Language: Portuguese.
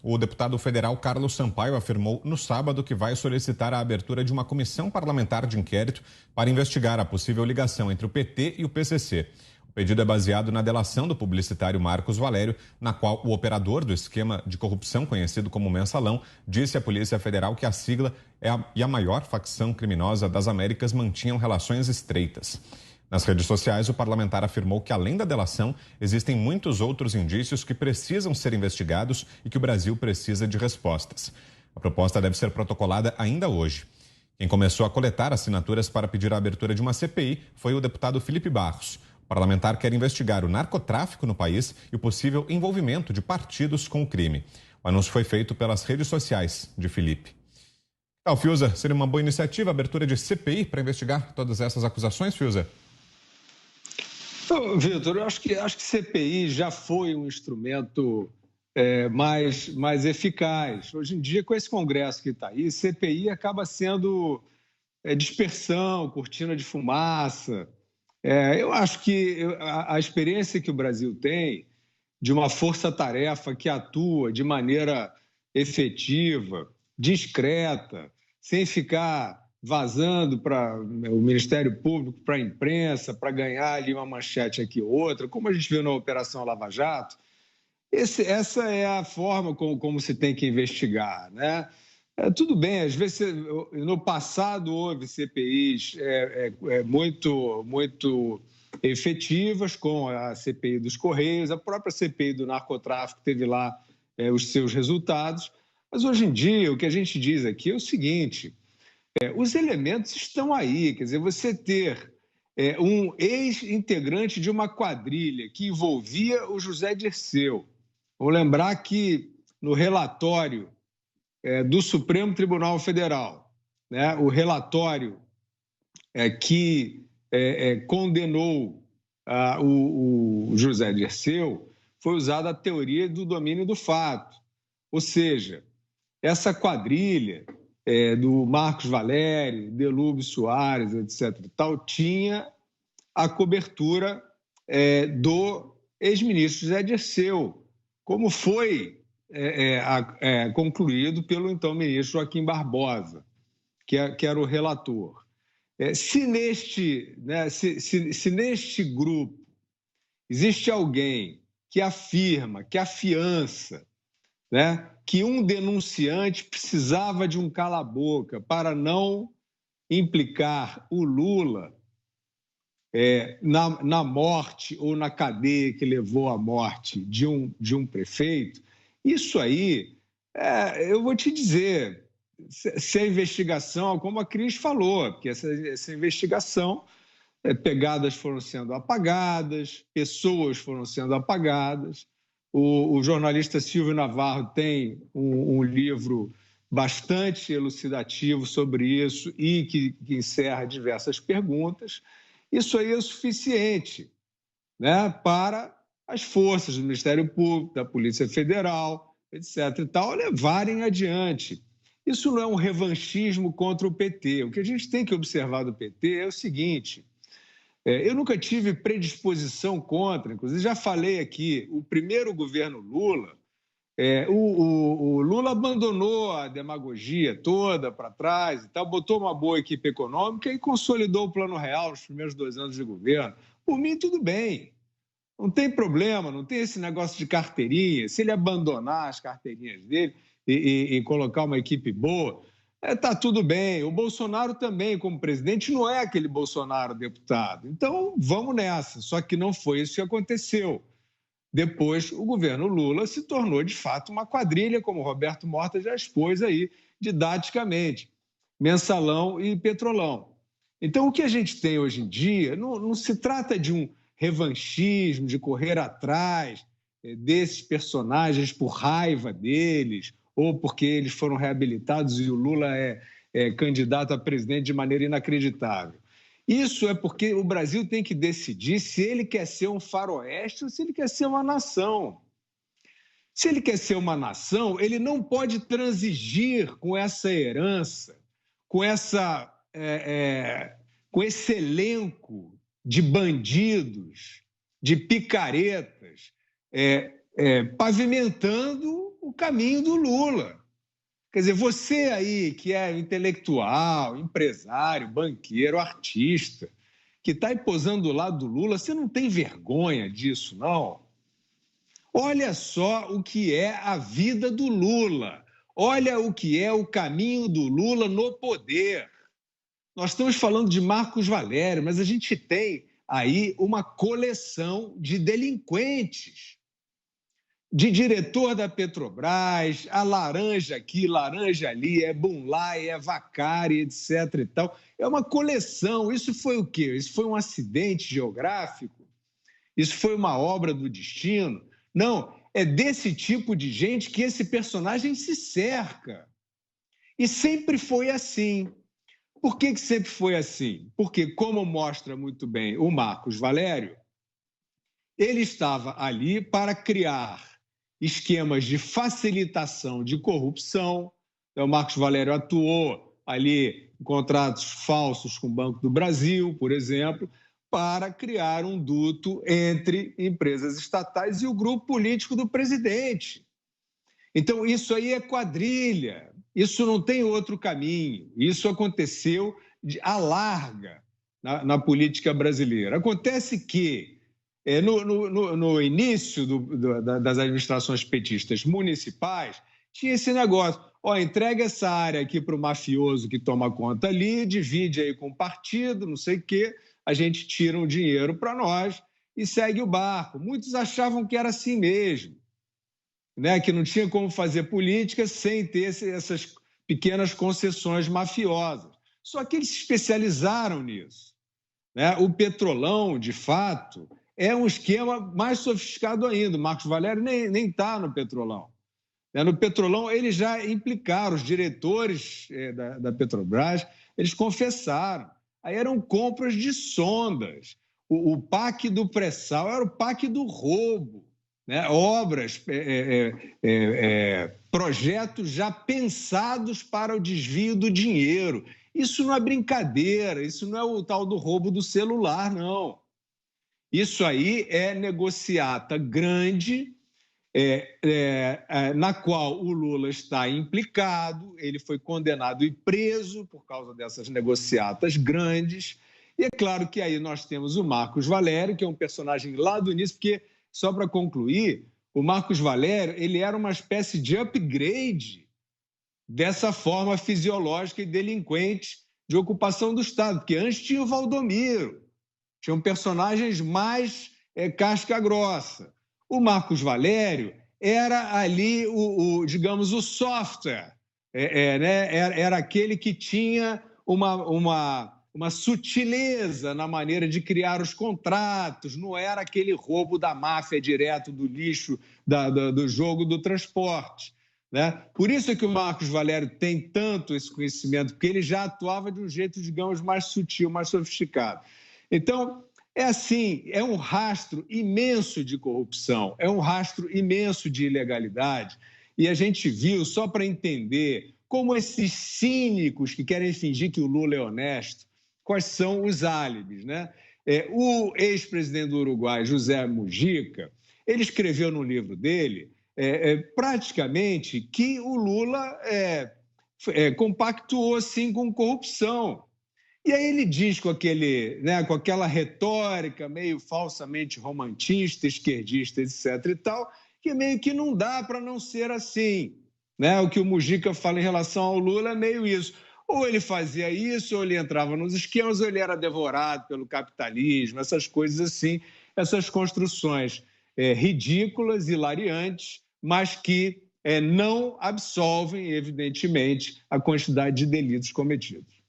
O deputado federal Carlos Sampaio afirmou no sábado que vai solicitar a abertura de uma comissão parlamentar de inquérito para investigar a possível ligação entre o PT e o PCC. O pedido é baseado na delação do publicitário Marcos Valério, na qual o operador do esquema de corrupção conhecido como Mensalão disse à Polícia Federal que a sigla e a maior facção criminosa das Américas mantinham relações estreitas. Nas redes sociais, o parlamentar afirmou que, além da delação, existem muitos outros indícios que precisam ser investigados e que o Brasil precisa de respostas. A proposta deve ser protocolada ainda hoje. Quem começou a coletar assinaturas para pedir a abertura de uma CPI foi o deputado Felipe Barros. O parlamentar quer investigar o narcotráfico no país e o possível envolvimento de partidos com o crime. O anúncio foi feito pelas redes sociais de Felipe. Fiuza, seria uma boa iniciativa a abertura de CPI para investigar todas essas acusações, Fiuza? Vitor, eu acho que CPI já foi um instrumento mais eficaz. Hoje em dia, com esse Congresso que está aí, CPI acaba sendo dispersão, cortina de fumaça. Eu acho que a experiência que o Brasil tem de uma força-tarefa que atua de maneira efetiva, discreta, sem ficar vazando para o Ministério Público, para a imprensa, para ganhar ali uma manchete aqui ou outra, como a gente viu na Operação Lava Jato. Essa é a forma como se tem que investigar, né? Tudo bem, às vezes no passado houve CPIs muito efetivas, com a CPI dos Correios, a própria CPI do narcotráfico teve lá os seus resultados, mas hoje em dia o que a gente diz aqui é o seguinte: os elementos estão aí, quer dizer, você ter um ex-integrante de uma quadrilha que envolvia o José Dirceu. Vou lembrar que no relatório do Supremo Tribunal Federal, né, o relatório que condenou o José Dirceu, foi usada a teoria do domínio do fato. Ou seja, essa quadrilha do Marcos Valério, Delúbio Soares, etc. tinha a cobertura do ex-ministro José Dirceu, como foi concluído pelo então ministro Joaquim Barbosa, que era o relator. Se neste grupo existe alguém que afirma, que afiança, né, que um denunciante precisava de um cala-boca para não implicar o Lula na morte ou na cadeia que levou à morte de um prefeito, isso aí, eu vou te dizer, se a investigação, como a Cris falou, porque essa investigação, pegadas foram sendo apagadas, pessoas foram sendo apagadas. O jornalista Silvio Navarro tem um livro bastante elucidativo sobre isso e que encerra diversas perguntas. Isso aí é o suficiente, né, para as forças do Ministério Público, da Polícia Federal, etc. e tal, levarem adiante. Isso não é um revanchismo contra o PT. O que a gente tem que observar do PT é o seguinte: eu nunca tive predisposição contra, inclusive já falei aqui, o primeiro governo Lula, o Lula abandonou a demagogia toda para trás e tal, botou uma boa equipe econômica e consolidou o Plano Real nos primeiros 2 anos de governo. Por mim, tudo bem. Não tem problema, não tem esse negócio de carteirinha. Se ele abandonar as carteirinhas dele e colocar uma equipe boa, está tudo bem. O Bolsonaro também, como presidente, não é aquele Bolsonaro deputado. Então, vamos nessa. Só que não foi isso que aconteceu. Depois, o governo Lula se tornou, de fato, uma quadrilha, como o Roberto Morta já expôs aí, didaticamente. Mensalão e Petrolão. Então, o que a gente tem hoje em dia não se trata de um revanchismo, de correr atrás desses personagens por raiva deles, ou porque eles foram reabilitados e o Lula é candidato a presidente de maneira inacreditável. Isso é porque o Brasil tem que decidir se ele quer ser um faroeste ou se ele quer ser uma nação. Se ele quer ser uma nação, ele não pode transigir com essa herança, com esse elenco de bandidos, de picaretas, pavimentando o caminho do Lula. Quer dizer, você aí que é intelectual, empresário, banqueiro, artista, que está aí posando do lado do Lula, você não tem vergonha disso, não? Olha só o que é a vida do Lula. Olha o que é o caminho do Lula no poder. Nós estamos falando de Marcos Valério, mas a gente tem aí uma coleção de delinquentes. De diretor da Petrobras, a laranja aqui, laranja ali, é Bunlai, é Vacari, etc. e tal. É uma coleção. Isso foi o quê? Isso foi um acidente geográfico? Isso foi uma obra do destino? Não, é desse tipo de gente que esse personagem se cerca. E sempre foi assim. Por que sempre foi assim? Porque, como mostra muito bem o Marcos Valério, ele estava ali para criar esquemas de facilitação de corrupção. O Marcos Valério atuou ali em contratos falsos com o Banco do Brasil, por exemplo, para criar um duto entre empresas estatais e o grupo político do presidente. Então, isso aí é quadrilha, isso não tem outro caminho. Isso aconteceu à larga na política brasileira. Acontece que, no início das administrações petistas municipais, tinha esse negócio, entrega essa área aqui para o mafioso que toma conta ali, divide aí com o partido, não sei o quê, a gente tira um dinheiro para nós e segue o barco. Muitos achavam que era assim mesmo, né? Que não tinha como fazer política sem ter essas pequenas concessões mafiosas. Só que eles se especializaram nisso, né? O Petrolão, de fato, é um esquema mais sofisticado ainda. O Marcos Valério nem está no Petrolão. No Petrolão, eles já implicaram, os diretores da Petrobras, eles confessaram. Aí eram compras de sondas. O PAC do pré-sal era o PAC do roubo, né? Obras, projetos já pensados para o desvio do dinheiro. Isso não é brincadeira, isso não é o tal do roubo do celular, não. Isso aí é negociata grande, na qual o Lula está implicado, ele foi condenado e preso por causa dessas negociatas grandes. E é claro que aí nós temos o Marcos Valério, que é um personagem lá do início, porque, só para concluir, o Marcos Valério ele era uma espécie de upgrade dessa forma fisiológica e delinquente de ocupação do Estado, porque antes tinha o Valdomiro, tinham personagens mais casca grossa. O Marcos Valério era ali, digamos, o software, né? Era aquele que tinha uma sutileza na maneira de criar os contratos, não era aquele roubo da máfia direto do lixo, do jogo do transporte, né? Por isso é que o Marcos Valério tem tanto esse conhecimento, porque ele já atuava de um jeito, digamos, mais sutil, mais sofisticado. Então, é assim, é um rastro imenso de corrupção, é um rastro imenso de ilegalidade. E a gente viu, só para entender como esses cínicos que querem fingir que o Lula é honesto, quais são os álibis, né? O ex-presidente do Uruguai, José Mujica, ele escreveu no livro dele, praticamente, que o Lula compactuou, sim, com corrupção. E aí ele diz com aquela retórica meio falsamente romantista, esquerdista, etc. e tal, que meio que não dá para não ser assim, né? O que o Mujica fala em relação ao Lula é meio isso. Ou ele fazia isso, ou ele entrava nos esquemas, ou ele era devorado pelo capitalismo, essas coisas assim, essas construções ridículas, hilariantes, mas que não absolvem, evidentemente, a quantidade de delitos cometidos.